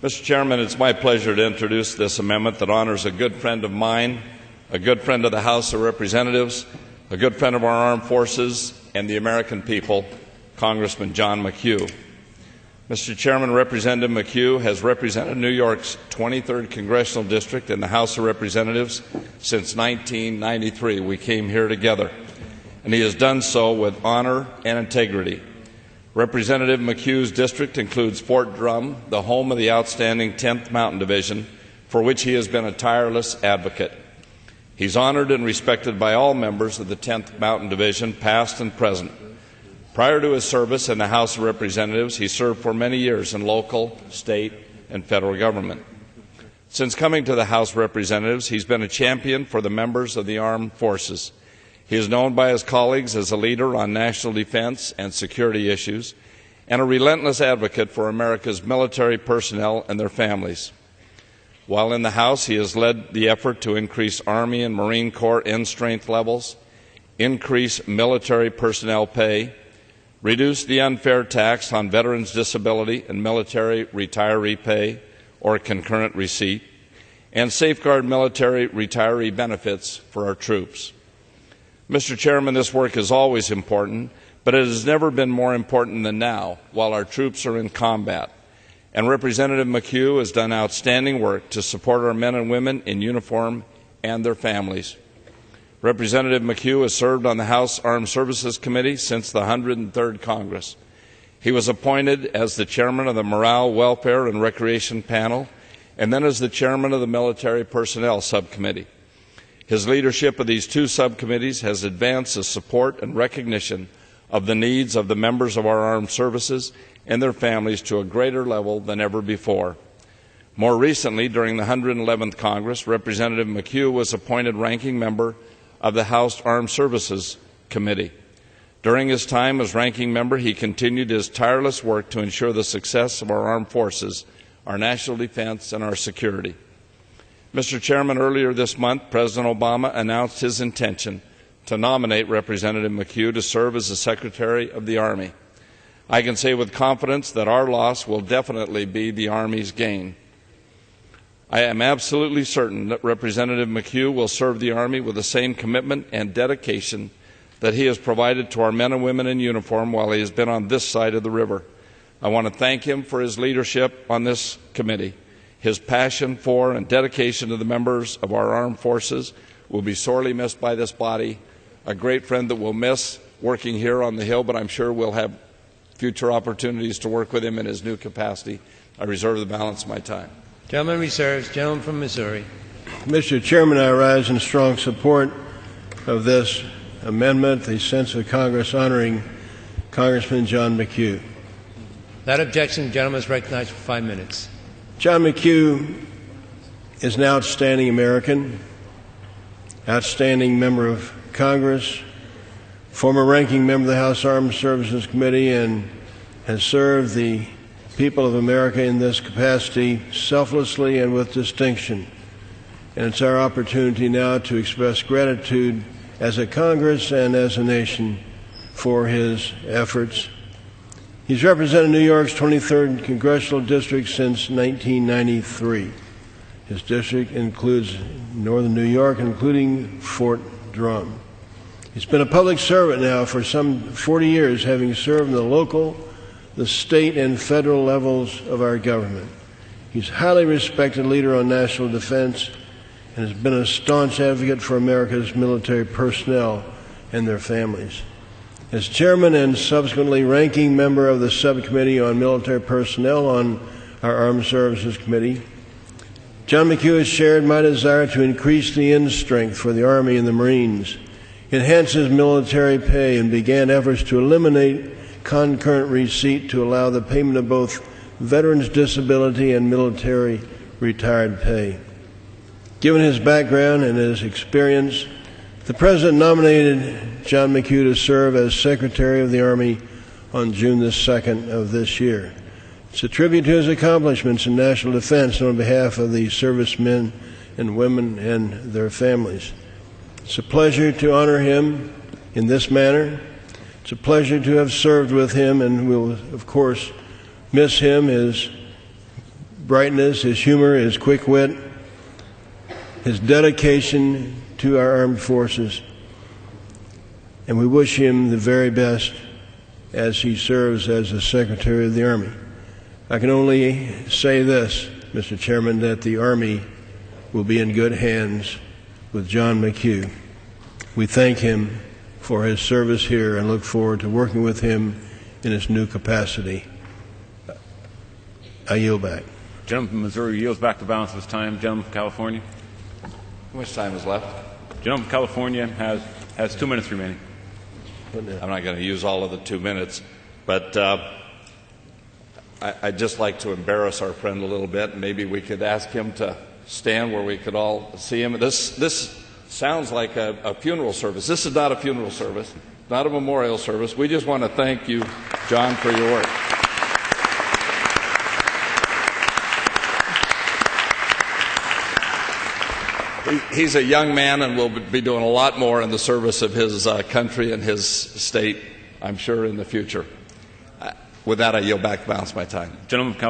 Mr. Chairman, it's my pleasure to introduce this amendment that honors a good friend of mine, a good friend of the House of Representatives, a good friend of our armed forces and the American people, Congressman John McHugh. Mr. Chairman, Representative McHugh has represented New York's 23rd Congressional District in the House of Representatives since 1993. We came here together, and he has done so with honor and integrity. Representative McHugh's district includes Fort Drum, the home of the outstanding 10th Mountain Division, for which he has been a tireless advocate. He's honored and respected by all members of the 10th Mountain Division, past and present. Prior to his service in the House of Representatives, he served for many years in local, state, and federal government. Since coming to the House of Representatives, he's been a champion for the members of the armed forces. He is known by his colleagues as a leader on national defense and security issues, and a relentless advocate for America's military personnel and their families. While in the House, he has led the effort to increase Army and Marine Corps end strength levels, increase military personnel pay, reduce the unfair tax on veterans' disability and military retiree pay or concurrent receipt, and safeguard military retiree benefits for our troops. Mr. Chairman, this work is always important, but it has never been more important than now while our troops are in combat. And Representative McHugh has done outstanding work to support our men and women in uniform and their families. Representative McHugh has served on the House Armed Services Committee since the 103rd Congress. He was appointed as the chairman of the Morale, Welfare, and Recreation Panel, and then as the chairman of the Military Personnel Subcommittee. His leadership of these two subcommittees has advanced the support and recognition of the needs of the members of our armed services and their families to a greater level than ever before. More recently, during the 111th Congress, Representative McHugh was appointed ranking member of the House Armed Services Committee. During his time as ranking member, he continued his tireless work to ensure the success of our armed forces, our national defense, and our security. Mr. Chairman, earlier this month, President Obama announced his intention to nominate Representative McHugh to serve as the Secretary of the Army. I can say with confidence that our loss will definitely be the Army's gain. I am absolutely certain that Representative McHugh will serve the Army with the same commitment and dedication that he has provided to our men and women in uniform while he has been on this side of the river. I want to thank him for his leadership on this committee. His passion for and dedication to the members of our armed forces will be sorely missed by this body. A great friend that we'll miss working here on the Hill, but I'm sure we'll have future opportunities to work with him in his new capacity. I reserve the balance of my time. Gentleman reserves. Gentleman from Missouri. Mr. Chairman, I rise in strong support of this amendment, the sense of Congress honoring Congressman John McHugh. Without objection, the gentleman is recognized for 5 minutes. John McHugh is an outstanding American, outstanding member of Congress, former ranking member of the House Armed Services Committee, and has served the people of America in this capacity selflessly and with distinction. And it's our opportunity now to express gratitude as a Congress and as a nation for his efforts. He's represented New York's 23rd Congressional District since 1993. His district includes northern New York, including Fort Drum. He's been a public servant now for some 40 years, having served in the local, the state, and federal levels of our government. He's a highly respected leader on national defense and has been a staunch advocate for America's military personnel and their families. As chairman and subsequently ranking member of the Subcommittee on Military Personnel on our Armed Services Committee, John McHugh has shared my desire to increase the end strength for the Army and the Marines, enhances military pay, and began efforts to eliminate concurrent receipt to allow the payment of both veterans' disability and military retired pay. Given his background and his experience, the President nominated John McHugh to serve as Secretary of the Army on June the 2nd of this year. It's a tribute to his accomplishments in national defense and on behalf of the servicemen and women and their families. It's a pleasure to honor him in this manner. It's a pleasure to have served with him, and we'll, of course, miss him, his brightness, his humor, his quick wit, his dedication to our armed forces. And we wish him the very best as he serves as the Secretary of the Army. I can only say this, Mr. Chairman, that the Army will be in good hands with John McHugh. We thank him for his service here and look forward to working with him in his new capacity. I yield back. Gentleman from Missouri yields back the balance of his time. Gentleman from California. How much time is left? Gentleman from California has 2 minutes remaining. I'm not going to use all of the 2 minutes, but I'd just like to embarrass our friend a little bit. Maybe we could ask him to stand where we could all see him. This sounds like a funeral service. This is not a funeral service, not a memorial service. We just want to thank you, John, for your work. He's a young man and will be doing a lot more in the service of his country and his state, I'm sure, in the future. With that, I yield back the balance of my time. Gentleman from